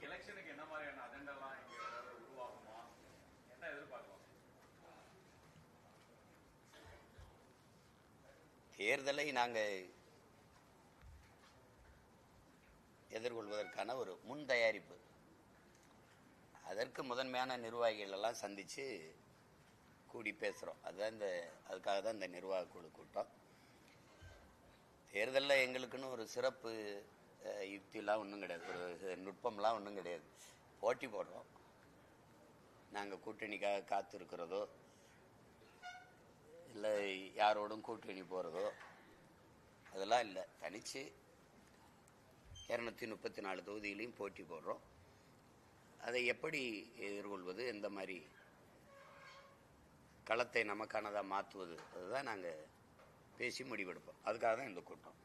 எலெக்ஷனுக்கு என்ன மாதிரியான அஜெண்டாலாம் இங்க உருவாகுமா, என்ன எதிர்பார்க்கலாம்? தேர்தலை நாங்கள் எதிர்கொள்வதற்கான ஒரு முன் தயாரிப்பு. அதற்கு முதன்மையான நிர்வாகிகள் எல்லாம் சந்திச்சு கூடி பேசுகிறோம். அதுக்காக தான் இந்த நிர்வாக குழு கூட்டம். தேர்தலில் எங்களுக்குன்னு ஒரு சிறப்பு யுக்திலாம் ஒன்றும் கிடையாது, ஒரு நுட்பம்லாம் ஒன்றும் கிடையாது. போட்டி போடுறோம். நாங்கள் கூட்டணிக்காக காத்திருக்கிறதோ இல்லை யாரோடும் கூட்டணி போகிறதோ அதெல்லாம் இல்லை. தனித்து 234 தொகுதியிலையும் போட்டி போடுறோம். அதை எப்படி எதிர்கொள்வது, எந்த மாதிரி களத்தை நமக்கானதாக மாற்றுவது, அதுதான் நாங்கள் பேசி முடிவெடுப்போம். அதுக்காக தான் இந்த கூட்டம்.